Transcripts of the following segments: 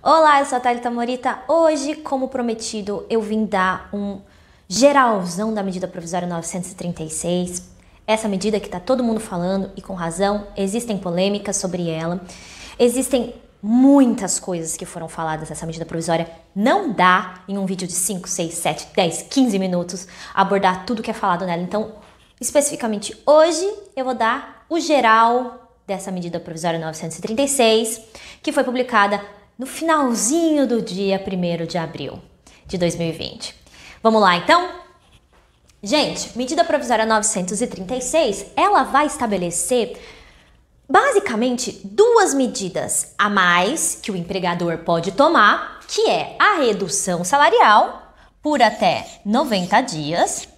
Olá, eu sou a Thalita Morita. Hoje, como prometido, eu vim dar um geralzão da medida provisória 936. Essa medida que tá todo mundo falando e com razão, existem polêmicas sobre ela. Existem muitas coisas que foram faladas nessa medida provisória. Não dá em um vídeo de 5, 6, 7, 10, 15 minutos abordar tudo que é falado nela. Então, especificamente hoje, eu vou dar o geral dessa medida provisória 936, que foi publicada no finalzinho do dia 1º de abril de 2020. Vamos lá, então? Gente, medida provisória 936, ela vai estabelecer basicamente duas medidas a mais que o empregador pode tomar, que é a redução salarial por até 90 dias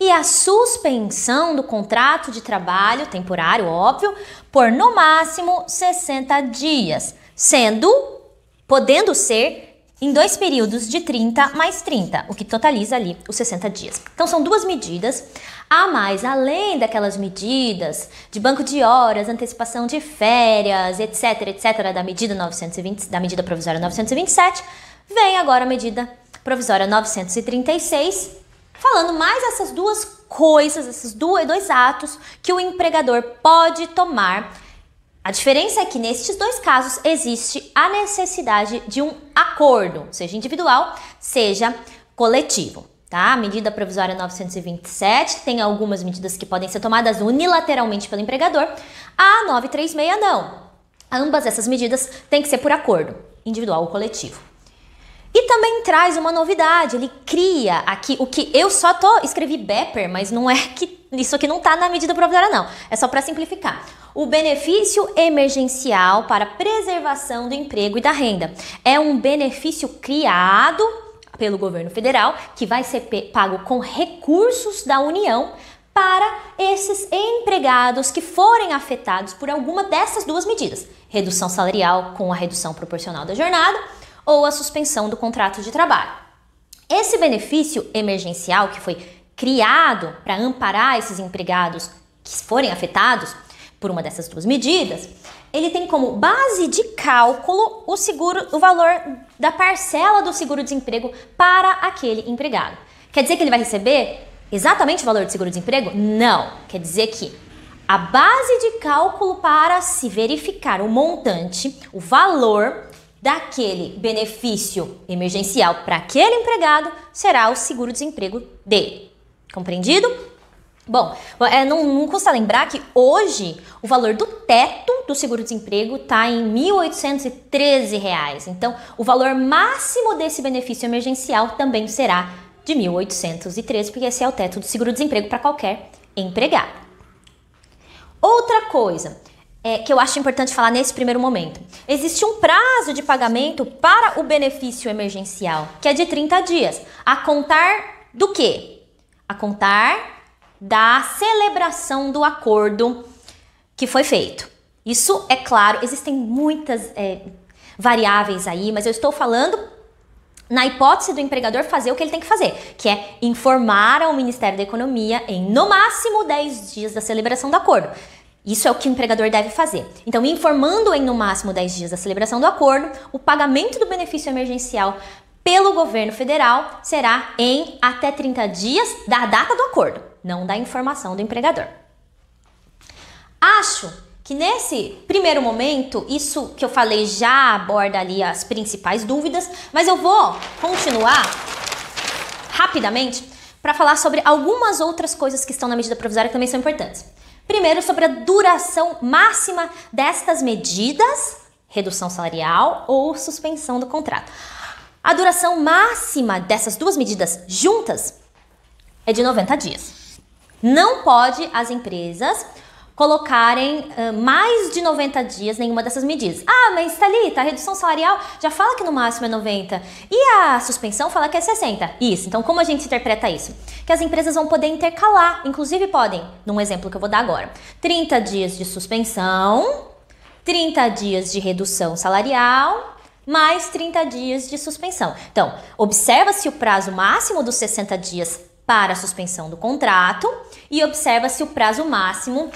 e a suspensão do contrato de trabalho temporário, óbvio, por no máximo 60 dias, podendo ser em dois períodos de 30 mais 30, o que totaliza ali os 60 dias. Então são duas medidas a mais, além daquelas medidas de banco de horas, antecipação de férias, etc, da medida 920, da medida provisória 927, vem agora a medida provisória 936, falando mais essas duas coisas, esses dois atos que o empregador pode tomar. A diferença é que nestes dois casos existe a necessidade de um acordo, seja individual, seja coletivo, tá? A medida provisória 927 tem algumas medidas que podem ser tomadas unilateralmente pelo empregador. A 936 não. Ambas essas medidas têm que ser por acordo, individual ou coletivo. E também traz uma novidade, ele cria aqui, o que eu só escrevi BEPER, mas não é que isso aqui não tá na medida provisória não, é só para simplificar. O benefício emergencial para preservação do emprego e da renda. É um benefício criado pelo governo federal que vai ser pago com recursos da União para esses empregados que forem afetados por alguma dessas duas medidas. Redução salarial com a redução proporcional da jornada ou a suspensão do contrato de trabalho. Esse benefício emergencial que foi criado para amparar esses empregados que forem afetados por uma dessas duas medidas, ele tem como base de cálculo o valor da parcela do seguro-desemprego para aquele empregado. Quer dizer que ele vai receber exatamente o valor do seguro-desemprego? Não. Quer dizer que a base de cálculo para se verificar o montante, o valor daquele benefício emergencial para aquele empregado será o seguro-desemprego dele. Compreendido? Bom, não custa lembrar que hoje o valor do teto do seguro-desemprego está em R$ 1.813. Então, o valor máximo desse benefício emergencial também será de R$ 1.813, porque esse é o teto do seguro-desemprego para qualquer empregado. Outra coisa que eu acho importante falar nesse primeiro momento. Existe um prazo de pagamento para o benefício emergencial, que é de 30 dias. A contar do quê? A contar da celebração do acordo que foi feito. Isso, é claro, existem muitas variáveis aí, mas eu estou falando na hipótese do empregador fazer o que ele tem que fazer, que é informar ao Ministério da Economia em no máximo 10 dias da celebração do acordo. Isso é o que o empregador deve fazer. Então, informando em no máximo 10 dias da celebração do acordo, o pagamento do benefício emergencial pelo governo federal será em até 30 dias da data do acordo, não da informação do empregador. Acho que nesse primeiro momento, isso que eu falei já aborda ali as principais dúvidas, mas eu vou continuar rapidamente para falar sobre algumas outras coisas que estão na medida provisória que também são importantes. Primeiro, sobre a duração máxima destas medidas, redução salarial ou suspensão do contrato. A duração máxima dessas duas medidas juntas é de 90 dias. Não pode as empresas colocarem mais de 90 dias nenhuma dessas medidas. Ah, mas Thalita, a redução salarial já fala que no máximo é 90 e a suspensão fala que é 60. Isso, então como a gente interpreta isso? Que as empresas vão poder intercalar, inclusive podem, num exemplo que eu vou dar agora, 30 dias de suspensão, 30 dias de redução salarial, mais 30 dias de suspensão. Então, observa-se o prazo máximo dos 60 dias para a suspensão do contrato e observa-se o prazo máximo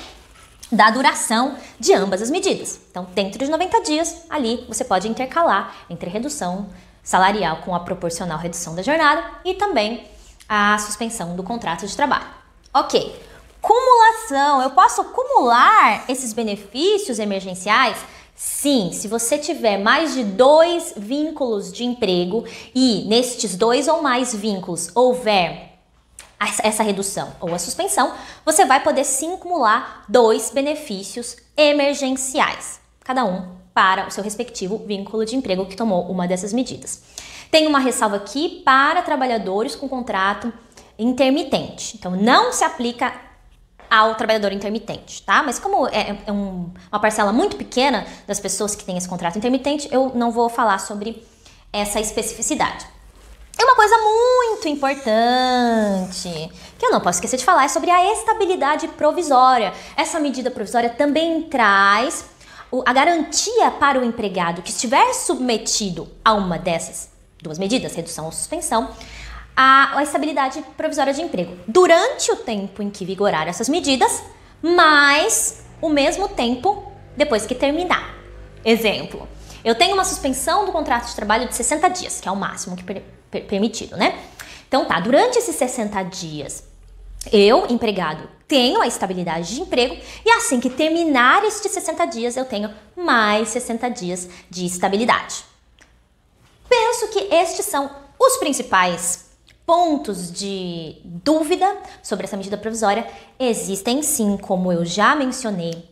da duração de ambas as medidas. Então, dentro de 90 dias, ali você pode intercalar entre redução salarial com a proporcional redução da jornada e também a suspensão do contrato de trabalho. Ok. Cumulação. Eu posso acumular esses benefícios emergenciais? Sim, se você tiver mais de 2 vínculos de emprego e nestes 2 ou mais vínculos houver essa redução ou a suspensão, você vai poder sim acumular 2 benefícios emergenciais, cada um para o seu respectivo vínculo de emprego que tomou uma dessas medidas. Tem uma ressalva aqui para trabalhadores com contrato intermitente. Então, não se aplica ao trabalhador intermitente, tá? Mas como uma parcela muito pequena das pessoas que têm esse contrato intermitente, eu não vou falar sobre essa especificidade. E uma coisa muito importante, que eu não posso esquecer de falar, é sobre a estabilidade provisória. Essa medida provisória também traz a garantia para o empregado que estiver submetido a uma dessas 2 medidas, redução ou suspensão, a estabilidade provisória de emprego durante o tempo em que vigorar essas medidas, mais o mesmo tempo depois que terminar. Exemplo, eu tenho uma suspensão do contrato de trabalho de 60 dias, que é o máximo que permitido, né? Então tá, durante esses 60 dias, eu, empregado, tenho a estabilidade de emprego e assim que terminar estes 60 dias, eu tenho mais 60 dias de estabilidade. Penso que estes são os principais pontos de dúvida sobre essa medida provisória. Existem sim, como eu já mencionei,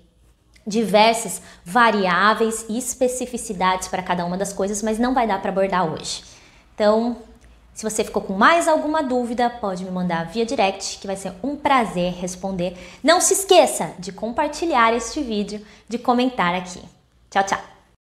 diversas variáveis e especificidades para cada uma das coisas, mas não vai dar para abordar hoje. Então, se você ficou com mais alguma dúvida, pode me mandar via direct, que vai ser um prazer responder. Não se esqueça de compartilhar este vídeo, de comentar aqui. Tchau, tchau!